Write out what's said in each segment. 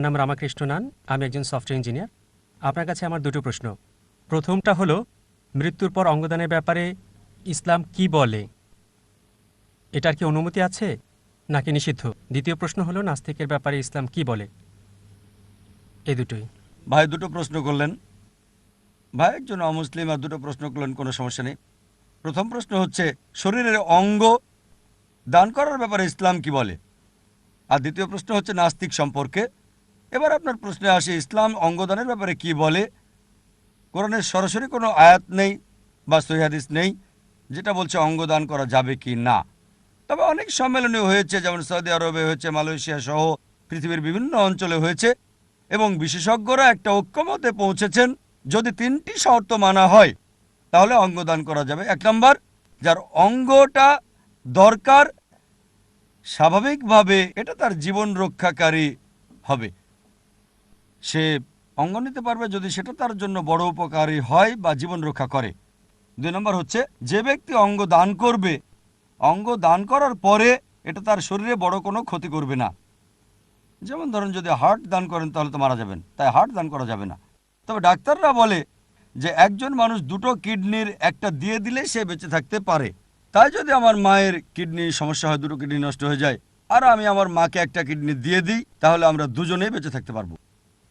নাম রামাকৃষ্ণ নান, আমি একজন সফটওয়্যার ইঞ্জিনিয়ার। আপনার কাছে আমার দুটো প্রশ্ন। প্রথমটা হলো, মৃত্যুর পর অঙ্গদানের ব্যাপারে ইসলাম কি বলে? এটার কি অনুমতি আছে নাকি নিষিদ্ধ? দ্বিতীয় প্রশ্ন হলো, নাস্তিকের ব্যাপারে ইসলাম কি বলে? এই দুটোই। ভাই দুটো প্রশ্ন করলেন, ভাই একজন অমুসলিম আর দুটো প্রশ্ন করলেন, কোনো সমস্যা নেই। প্রথম প্রশ্ন হচ্ছে শরীরের অঙ্গ দান করার ব্যাপারে ইসলাম কি বলে, আর দ্বিতীয় প্রশ্ন হচ্ছে নাস্তিক সম্পর্কে। এবার আপনার প্রশ্নে আসে ইসলাম অঙ্গদানের ব্যাপারে কি বলে। কোরআনের সরাসরি কোনো আয়াত নেই বা সহিহ হাদিস নেই যেটা বলছে অঙ্গদান করা যাবে কি না। তবে অনেক সম্মেলনে হয়েছে, যেমন সৌদি আরবে হয়েছে, মালয়েশিয়া সহ পৃথিবীর বিভিন্ন অঞ্চলে হয়েছে, এবং বিশেষজ্ঞরা একটা ঐক্যমতে পৌঁছেছেন যদি তিনটি শর্ত মানা হয় তাহলে অঙ্গদান করা যাবে। এক নম্বর, যার অঙ্গটা দরকার স্বাভাবিকভাবে এটা তার জীবন রক্ষাকারী হবে, সে অঙ্গ নিতে পারবে যদি সেটা তার জন্য বড় উপকারী হয় বা জীবন রক্ষা করে। দুই নম্বর হচ্ছে যে ব্যক্তি অঙ্গ দান করবে, অঙ্গ দান করার পরে এটা তার শরীরে বড় কোনো ক্ষতি করবে না। যেমন ধরুন যদি হার্ট দান করেন তাহলে তো মারা যাবেন, তাই হার্ট দান করা যাবে না। তবে ডাক্তাররা বলে যে একজন মানুষ দুটো কিডনির একটা দিয়ে দিলে সে বেঁচে থাকতে পারে। তাই যদি আমার মায়ের কিডনি সমস্যা হয়, দুটো কিডনি নষ্ট হয়ে যায়, আর আমি আমার মাকে একটা কিডনি দিয়ে দিই, তাহলে আমরা দুজনেই বেঁচে থাকতে পারবো।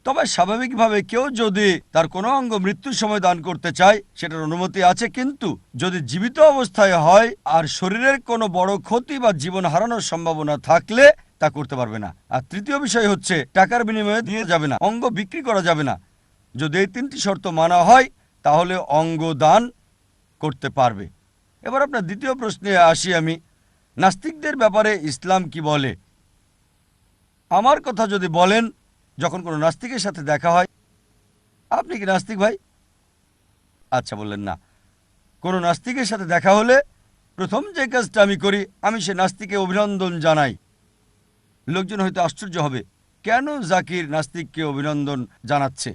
তবে স্বাভাবিকভাবে কেউ যদি তার কোনো অঙ্গ মৃত্যুর সময় দান করতে চায় সেটার অনুমতি আছে, কিন্তু যদি জীবিত অবস্থায় হয় আর শরীরের কোনো বড় ক্ষতি বা জীবন হারানোর সম্ভাবনা থাকলে তা করতে পারবে না। আর তৃতীয় বিষয় হচ্ছে টাকার বিনিময়ে দিয়ে যাবে না, অঙ্গ বিক্রি করা যাবে না। যদি এই তিনটি শর্ত মানা হয় তাহলে অঙ্গ দান করতে পারবে। এবার আপনার দ্বিতীয় প্রশ্নে আসি আমি, নাস্তিকদের ব্যাপারে ইসলাম কি বলে। আমার কথা যদি বলেন, যখন কোনো নাস্তিকের সাথে দেখা হয়, আপনি কি নাস্তিক ভাই? আচ্ছা, বললেন না। কোনো নাস্তিকের সাথে দেখা হলে প্রথম যে কাজটা আমি করি, আমি সে নাস্তিকে অভিনন্দন জানাই। লোকজন হয়তো আশ্চর্য হবে, কেন জাকির নাস্তিককে অভিনন্দন জানাচ্ছে?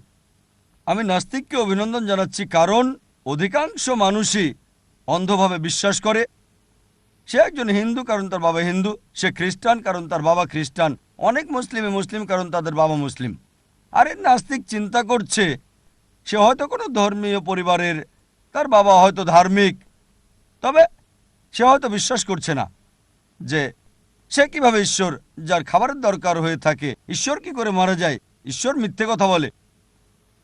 আমি নাস্তিককে অভিনন্দন জানাচ্ছি কারণ অধিকাংশ মানুষই অন্ধভাবে বিশ্বাস করে সে একজন হিন্দু কারণ তার বাবা হিন্দু, সে খ্রিস্টান কারণ তার বাবা খ্রিস্টান, অনেক মুসলিমে মুসলিম কারণ তাদের বাবা মুসলিম। আর এই নাস্তিক চিন্তা করছে সে হয়তো কোনো ধর্মীয় পরিবারের, তার বাবা হয়তো ধার্মিক, তবে সে হয়তো বিশ্বাস করছে না যে সে কিভাবে ঈশ্বর, যার খাবারের দরকার হয়ে থাকে, ঈশ্বর কি করে মারা যায়, ঈশ্বর মিথ্যে কথা বলে।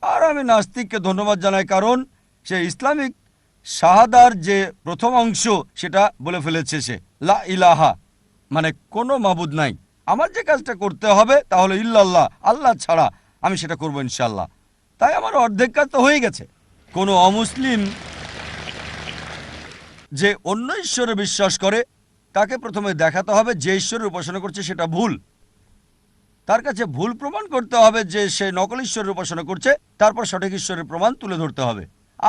আর আমি নাস্তিককে ধন্যবাদ জানাই কারণ সে ইসলামিক শাহাদার যে প্রথম অংশ সেটা বলে ফেলেছে, সে লা ইলাহা, মানে কোনো মাবুদ নাই। আমার যে কাজটা করতে হবে তাহলে ইল্লাল্লাহ, আল্লাহ ছাড়া, আমি সেটা করবো ইনশাল্লাহ। তাই আমার অর্ধেক কাজ তো হয়ে গেছে। কোনো অমুসলিম যে অন্য ঈশ্বরে বিশ্বাস করে তাকে প্রথমে দেখাতে হবে যে ঈশ্বরের উপাসনা করছে সেটা ভুল। তার কাছে ভুল প্রমাণ করতে হবে যে সে নকল ঈশ্বরের উপাসনা করছে, তারপর সঠিক ঈশ্বরের প্রমাণ তুলে ধরতে হবে।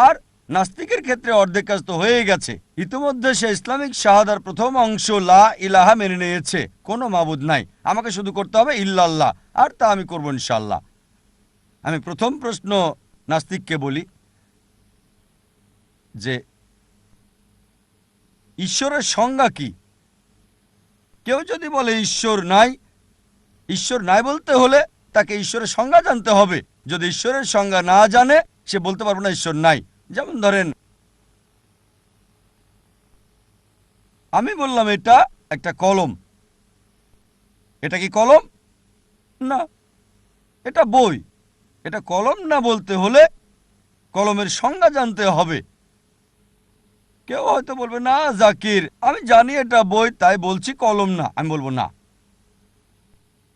আর নাস্তিকের ক্ষেত্রে অর্ধেক কাজ তো হয়ে গেছে, ইতিমধ্যে সে ইসলামিক শাহাদার প্রথম অংশ লা ইলাহা মেনে নিয়েছে, কোনো মাবুদ নাই, আমাকে শুধু করতে হবে ইল্লাল্লাহ, আর তা আমি করবো ইনশাল্লাহ। আমি প্রথম প্রশ্ন নাস্তিককে বলি যে ঈশ্বরের সংজ্ঞা কি। কেউ যদি বলে ঈশ্বর নাই, ঈশ্বর নাই বলতে হলে তাকে ঈশ্বরের সংজ্ঞা জানতে হবে। যদি ঈশ্বরের সংজ্ঞা না জানে সে বলতে পারবে না ঈশ্বর নাই। যেমন ধরেন আমি বললাম এটা একটা কলম, এটা কি কলম? না, এটা বই। এটা কলম না বলতে হলে কলমের সংজ্ঞা জানতে হবে। কেউ হয়তো বলবে না জাকির, আমি জানি এটা বই তাই বলছি কলম না। আমি বলবো না,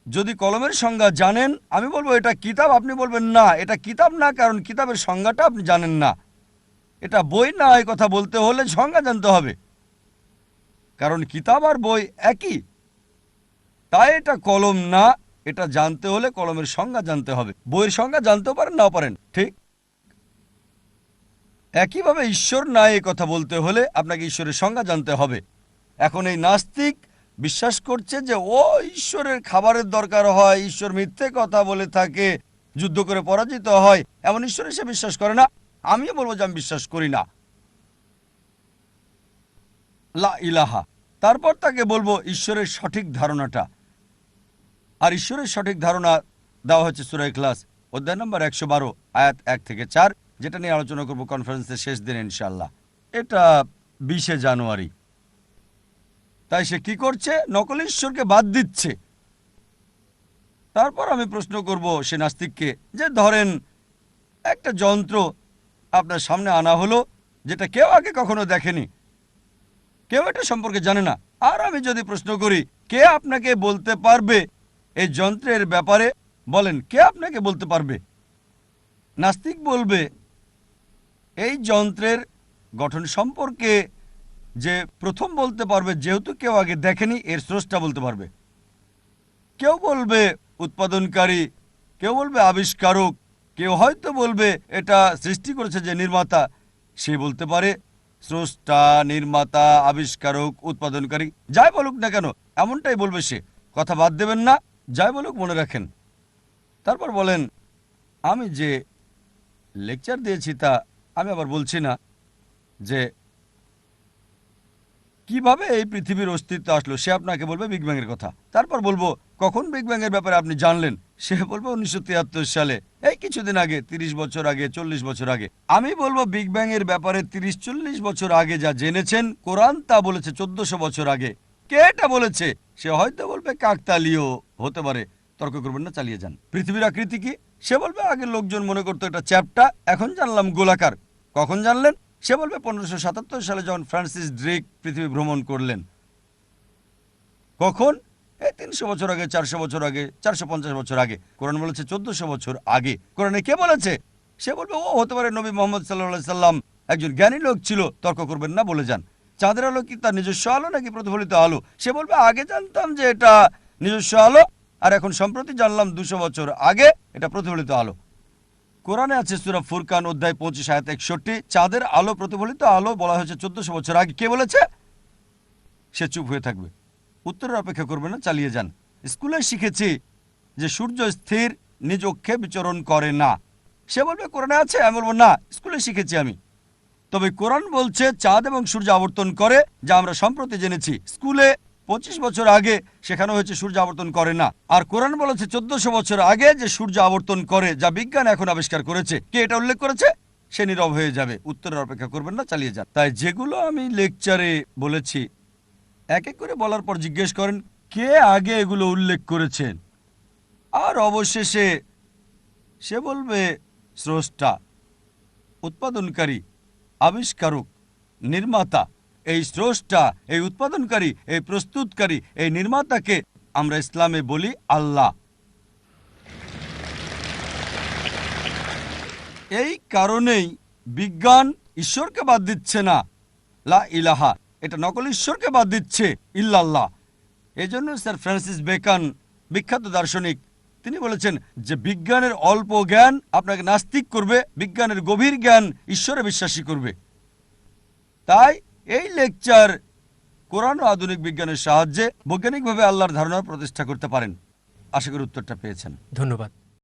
যদি কলমের সংজ্ঞা জানেন আমি বলবো এটা কিতাব, আপনি বলবেন না এটা কিতাব না, কারণ কিতাবের সংজ্ঞাটা আপনি জানেন না। এটা বই না, এই কথা বলতে হলে সংজ্ঞা জানতে হবে, কারণ কিতাব আর বই একই। তাই এটা কলম না, এটা জানতে হলে কলমের সংজ্ঞা জানতে হবে। বইয়ের সংজ্ঞা জানতেও পারেন, নাও পারেন, ঠিক একইভাবে ঈশ্বর না, এই কথা বলতে হলে আপনাকে ঈশ্বরের সংজ্ঞা জানতে হবে। এখন এই নাস্তিক বিশ্বাস করছে যে ও ঈশ্বরের খাবারের দরকার হয়, ঈশ্বর মিথ্যে কথা বলে থাকে, যুদ্ধ করে পরাজিত হয়, এমন ঈশ্বরে সে বিশ্বাস করে না। আমিও বলবো যে আমি বিশ্বাস করি না, লা ইলাহা। তারপর তাকে বলবো ঈশ্বরের সঠিক ধারণাটা। আর ঈশ্বরের সঠিক ধারণা দেওয়া হচ্ছে সূরা ইখলাস অধ্যায় নম্বর 112 আয়াত 1 থেকে 4, যেটা নিয়ে আলোচনা করব কনফারেন্সের শেষ দিন ইনশাআল্লাহ। এটা 20শে জানুয়ারি। তাই সে কি করছে? নকল ঈশ্বরকে বাদ দিচ্ছে। তারপর আমি প্রশ্ন করব সে নাস্তিককে, যে ধরেন একটা যন্ত্র আপনার সামনে আনা হলো, যেটা কেউ আগে কখনো দেখেনি, কেউ এটা সম্পর্কে জানে না। আর আমি যদি প্রশ্ন করি, কে আপনাকে বলতে পারবে এই যন্ত্রের ব্যাপারে? বলেন, কে আপনাকে বলতে পারবে? নাস্তিক বলবে এই যন্ত্রের গঠন সম্পর্কে যে প্রথম বলতে পারবে, যেহেতু কেউ আগে দেখেনি, এর স্রষ্টা বলতে পারবে। কেউ বলবে উৎপাদনকারী, কেউ বলবে আবিষ্কারক, কেউ হয়তো বলবে এটা সৃষ্টি করেছে যে নির্মাতা, সে বলতে পারে স্রষ্টা, নির্মাতা, আবিষ্কারক, উৎপাদনকারী, যাই বলুক না কেন এমনটাই বলবে সে। কথা বাদ দেবেন না, যাই বলুক মনে রাখেন। তারপর বলেন, আমি যে লেকচার দিয়েছি তা আমি আবার বলছি না যে কিভাবে এই পৃথিবীর অস্তিত্ব আসলো। সে আপনাকে বলবে বিগ ব্যাং এর কথা। তারপর বলবো কখন বিগ ব্যাং এর ব্যাপারে আপনি জানলেন? সে বলবে 1973 সালে, এই কিছুদিন আগে, 30 বছর আগে, 40 বছর আগে। আমি বলবো বিগ ব্যাং এর ব্যাপারে 30-40 বছর আগে যা জেনেছেন, কোরআন তা বলেছে 1400 বছর আগে। কে এটা বলেছে? সে হয়তো বলবে কাকতালীয় হতে পারে। তর্ক করবেন না, চালিয়ে যান। পৃথিবীর আকৃতি কি? সে বলবে আগে লোকজন মনে করতো এটা চ্যাপ্টা, এখন জানলাম গোলাকার। কখন জানলেন? সে বলবে 1577 সালে যখন ফ্রান্সিস ড্রেক পৃথিবী ভ্রমণ করলেন। কখন? এই 300 বছর আগে, 400 বছর আগে, 450 বছর আগে। কোরআন বলেছে 1400 বছর আগে। কোরআনে কে বলেছে? সে বলবে ও হতে পারে নবী মোহাম্মদ সাল্লাল্লাহু সাল্লাম একজন জ্ঞানী লোক ছিল। তর্ক করবেন না, বলে যান। চাঁদের আলো কি তার নিজস্ব আলো নাকি প্রতিফলিত আলো? সে বলবে আগে জানতাম যে এটা নিজস্ব আলো, আর এখন সম্প্রতি জানলাম 200 বছর আগে এটা প্রতিফলিত আলো। কোরআনে আছে সূরা ফুরকান অধ্যায় 25 আয়াত 61, চাঁদের আলো প্রতিফলিত আলো বলা হয়েছে 1400 বছর আগে। কে বলেছে? সে চুপ হয়ে থাকবে, উত্তরের অপেক্ষা করবে না, চালিয়ে যান। স্কুলে শিখেছি যে সূর্য স্থির নিজ অক্ষে বিচরণ করে না। সে বলবে কোরআনে আছে। আমি বলবো না, স্কুলে শিখেছি আমি। তবে কোরআন বলছে চাঁদ এবং সূর্য আবর্তন করে, যা আমরা সম্প্রতি জেনেছি। স্কুলে 25 বছর আগে শেখানো হয়েছে সূর্য আবর্তন করে না। আর কোরআন বলেছে 1400 বছর আগে যে সূর্য আবর্তন করে, যা বিজ্ঞান এখন আবিষ্কার করেছে। কে এটা উল্লেখ করেছে? সে নীরব হয়ে যাবে, উত্তরের অপেক্ষা করবেন না, চালিয়ে যান। তাই যেগুলো আমি লেকচারে বলেছি এক এক করে বলার পর জিজ্ঞেস করেন কে আগে এগুলো উল্লেখ করেছেন, আর অবশেষে সে বলবে স্রষ্টা, উৎপাদনকারী, আবিষ্কারক, নির্মাতা। এই স্রষ্টা, এই উৎপাদনকারী, এই প্রস্তুতকারী, এই নির্মাতাকে আমরা ইসলামে বলি আল্লাহ। এই কারণেই বিজ্ঞান ঈশ্বরকে বাদ দিচ্ছে না, লা ইলাহা, এটা নকল ঈশ্বরকে বাদ দিচ্ছে, ইল্লাল্লাহ। এই জন্য স্যার ফ্রান্সিস বেকন, বিখ্যাত দার্শনিক, তিনি বলেছেন যে বিজ্ঞানের অল্প জ্ঞান আপনাকে নাস্তিক করবে, বিজ্ঞানের গভীর জ্ঞান ঈশ্বরে বিশ্বাসী করবে। তাই এই লেকচার কোরআন ও আধুনিক বিজ্ঞানের সাহায্যে বৈজ্ঞানিকভাবে আল্লাহর ধারণা প্রতিষ্ঠা করতে পারেন। আশা করি উত্তরটা পেয়েছেন। ধন্যবাদ।